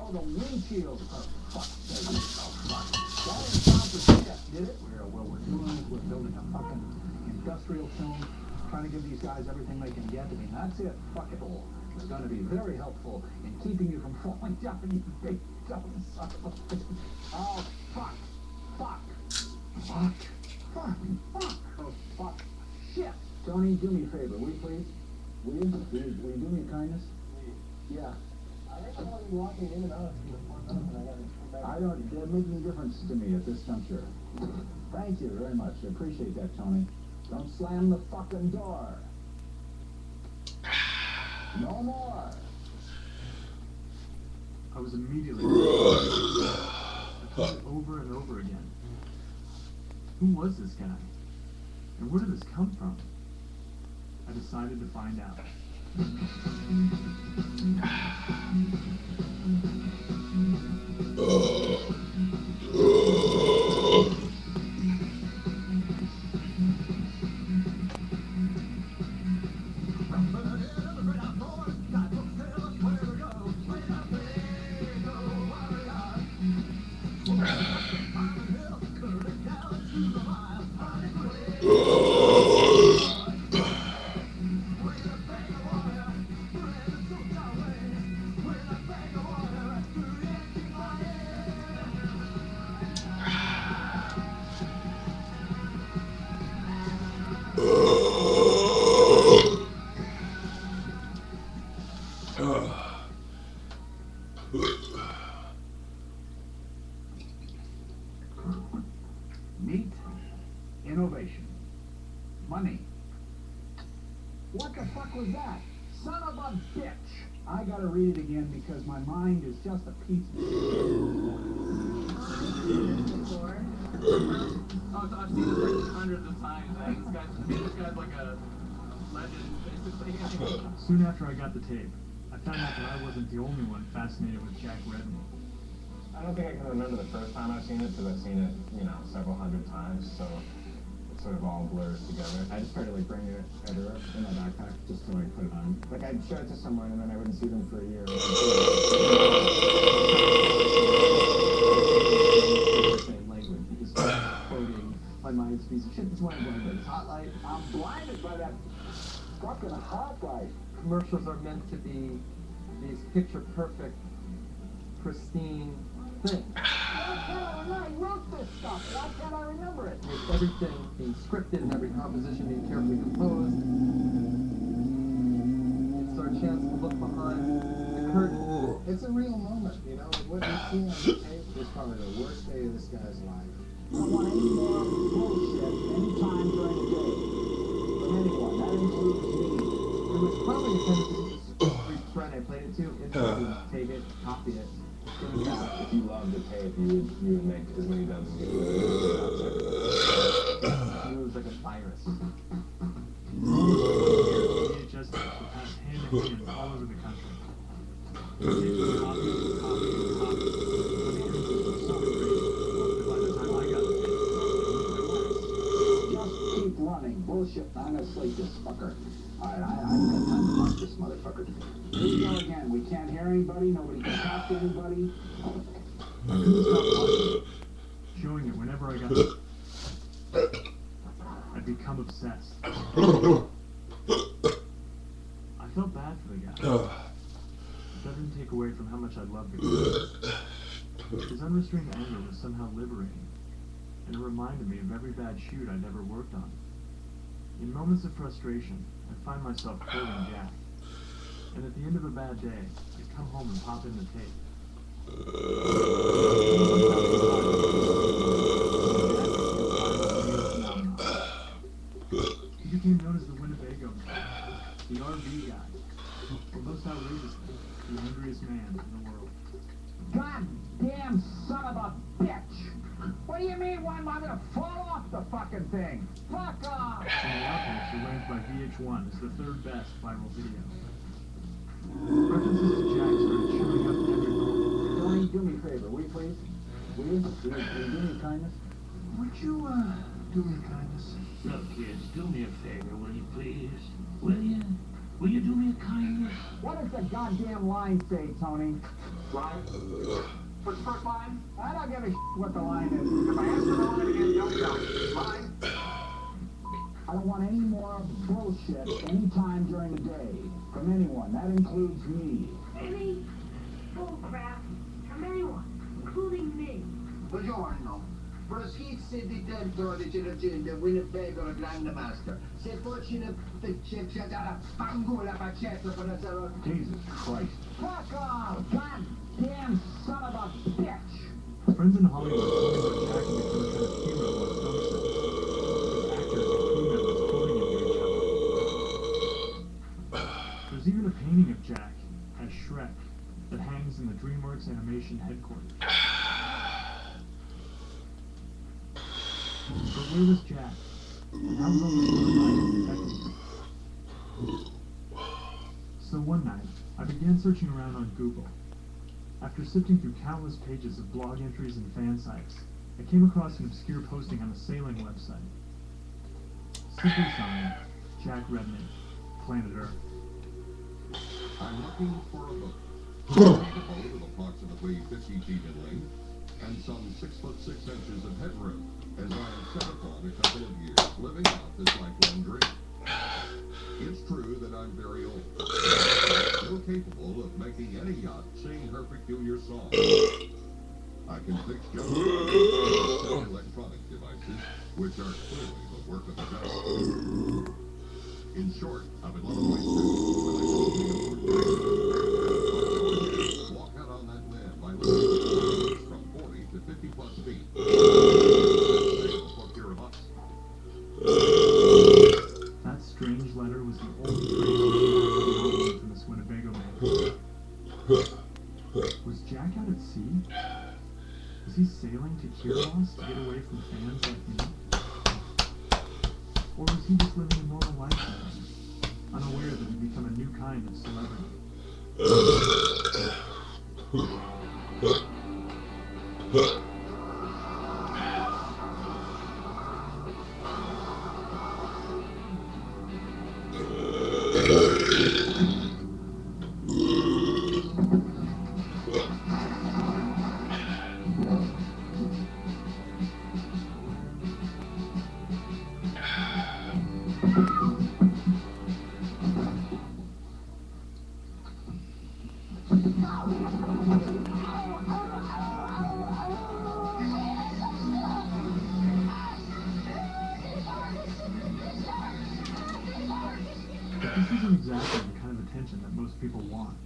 Oh, the windshield. Oh, fuck. Oh, fuck. That didn't sound for shit, did it? What we're doing is we're building a fucking industrial kiln, trying to give these guys everything they can get. I mean, that's it. Fuck it all. It's going to be very helpful in keeping you from falling down, you big dumb son of a bitch. Oh, fuck. Fuck. Fuck. Fuck. Fuck. Oh, fuck. Shit. Tony, do me a favor, will you please? Will you do me a kindness? Yeah. I think I'm walking in and out. I don't, it doesn't make any difference to me at this juncture. Thank you very much. I appreciate that, Tony. Don't slam the fucking door. No more. I was immediately over and over again. Who was this guy? And where did this come from? I decided to find out. Meat, innovation, money. What the fuck was that? Son of a bitch! I gotta read it again because my mind is just a piece of shit. I've seen this like hundreds of times. This guy's like a legend, basically. Soon after I got the tape, I found out that I wasn't the only one fascinated with Jack Redden. I don't think I can remember the first time I've seen it, because I've seen it, several hundred times, so it sort of all blurs together. I just started, bringing it everywhere in my backpack, just to, put it on. I'd show it to someone, and then I wouldn't see them for a year. Same language, because quoting my mind's piece of shit. That's why I'm going to this hotlight. I'm blinded by that fucking hot light. Commercials are meant to be these picture-perfect, pristine thing. I wrote this stuff. Why can't I remember it? With everything being scripted and every composition being carefully composed. It's our chance to look behind the curtain. It's a real moment, what you see on the tape is probably the worst day of this guy's life. I don't want any more bullshit anytime during the day. From anyone. That includes me. It was probably a tendency to friend I played it to, take it, copy it. If you loved the tape, you would make as many dubs as you could. It was like a virus. VHS tapes were passed hand in hand all over the country. Tapes were copied. By the time I got the tape, Just keep running. Bullshit. I'm gonna slate this fucker. Alright, I've got time to mark this motherfucker. Here we go again. We can't hear anybody. Nobody can talk to anybody. I couldn't stop watching, showing it whenever I got it. I'd become obsessed. I felt bad for the guy. That didn't take away from how much I loved the guy. His unrestrained anger was somehow liberating, and it reminded me of every bad shoot I'd ever worked on. In moments of frustration, I'd find myself quoting Jack, and at the end of a bad day, I'd come home and pop in the tape. He became known as the Winnebago Man, the RV guy, or most outrageously, the angriest man in the world. God damn son of a bitch! What do you mean why am I gonna fall off the fucking thing? Fuck off! And the Outlaws were ranked by VH1 as the third best viral video. References to Jack started showing up everywhere. Tony, do me a favor, will you please? Will you? Will you do me a kindness? Would you, do me a kindness? Look, kids, do me a favor, will you please? Will you? Will you do me a kindness? What does the goddamn line say, Tony? Line? What's the first line? I don't give a what the line is. If I ask for the line again, don't tell me. Line? I don't want any more bullshit anytime during the day from anyone. That includes me. Any bullcrap from anyone, including me. Buongiorno. Proschizzi di territorio di leggenda Winnebago la grande master. Se fossi una c'è da fangola paccetta per la salute. Jesus Christ. Fuck off, goddamn son of a bitch. Friends in Hollywood told me that Jack had become a kind of hero on some set. Actors and crew members quoting him to each other. There's even a painting of Jack as Shrek that hangs in the DreamWorks Animation headquarters. But where was Jack? And how was all this going on protecting him? So one night, I began searching around on Google. After sifting through countless pages of blog entries and fan sites, I came across an obscure posting on a sailing website. Simply signed, Jack Redman, Planet Earth. I'm looking for a boat. A boat of approximately 50 feet in length and some 6 foot 6 inches of headroom, as I have set upon a couple of years, living out this lifelong dream. It's true that I'm very old, still capable of making any yacht sing her peculiar song. I can fix just electronic devices, which are clearly the work of the devil. In short, I would love my walk out on that land by listening from 40 to 50 plus feet. That strange letter was the only trace of the infamous Winnebago man. Was Jack out at sea? Was he sailing to Kiros to get away from fans like me? Or was he just living a normal life now, unaware that he'd become a new kind of celebrity? But this isn't exactly the kind of attention that most people want.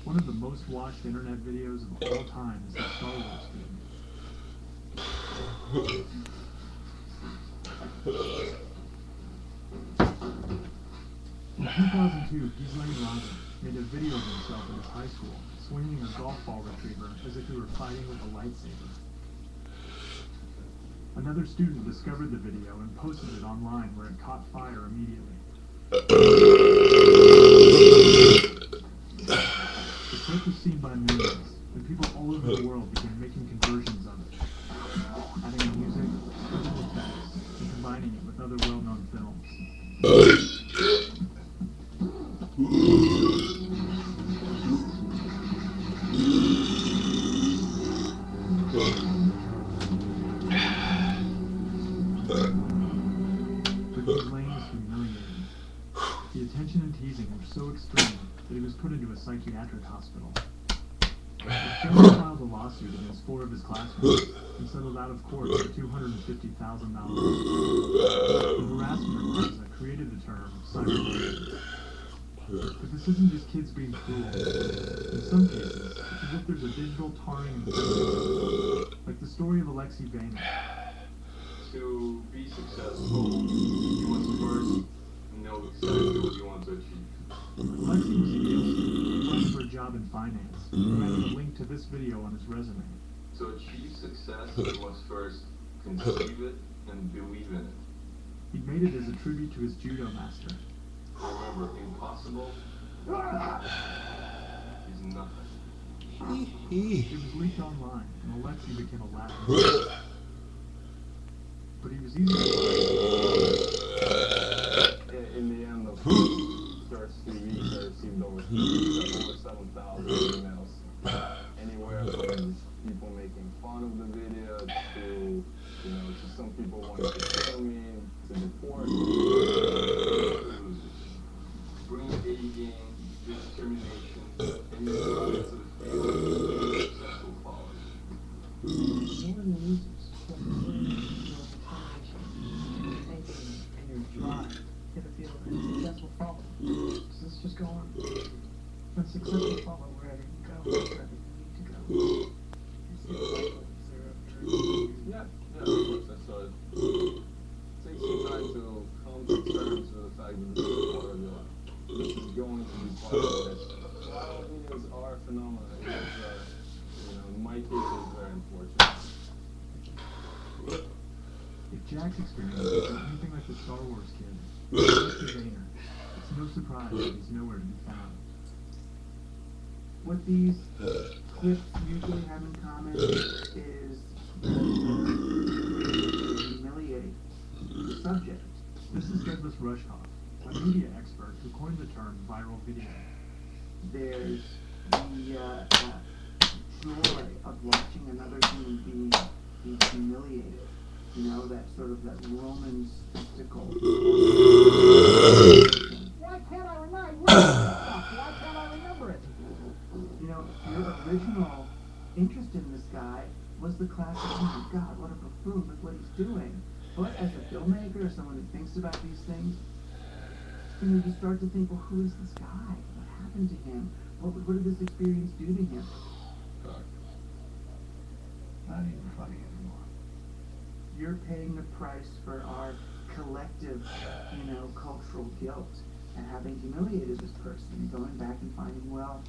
One of the most watched internet videos of all time is the Star Wars video. In 2002, Ghislaine Roger made a video of himself in his high school, swinging a golf ball retriever as if he were fighting with a lightsaber. Another student discovered the video and posted it online, where it caught fire immediately. The clip was seen by millions, and people all over the world began making conversions of it, adding music, special effects, and combining it with other well-known films. The attention and teasing were so extreme that he was put into a psychiatric hospital. His family filed a lawsuit against 4 of his classmates and settled out of court for $250,000. The harassment reporter created the term cyberbullying. But this isn't just kids being cruel. In some cases, it's as if there's a digital tarring and feathering, like the story of Alexei Vayner. To be successful, you must first know exactly what you want to achieve. Alexei was a Yale student applying for a job in finance, and added a link to this video on his resume. To achieve success, you must first conceive it and believe in it. He made it as a tribute to his judo master. Remember, impossible is nothing. It was leaked online, and Alexei became a Latin. But he was easy to find. In the end, the first few weeks, I received over 7,000 emails. Anywhere from people making fun of the video to, to some people wanting to kill me, to deport me. Bring A game, discrimination, and your rise to the field of successful followers. More than losers, but your determination, your thinking, and your drive to the field of successful follower. So let's just go on. A successful follower wherever you go, wherever you need to go. Yeah, of course, that's what. Take some time to come to terms with the fact that this is part of your life. This is going to be part of this. Viral videos are a phenomenon. It is, in my case, it's very unfortunate. If Jack's experience is anything like the Star Wars kid, it's no surprise that he's nowhere to be found. What these clips usually have in common is that they humiliate the subject. This is Douglas Rushkoff, a media expert who coined the term viral video. There's the joy of watching another human being be humiliated. That sort of that Roman spectacle. Why can't I remember? Why can't I remember it? Your original interest in this guy was the classic, oh my God, what a buffoon, look what he's doing. But as a filmmaker, or someone who thinks about these things, you start to think, well, who is this guy? What happened to him? What did this experience do to him? Not even funny anymore. You're paying the price for our collective, cultural guilt and having humiliated this person and going back and finding, well,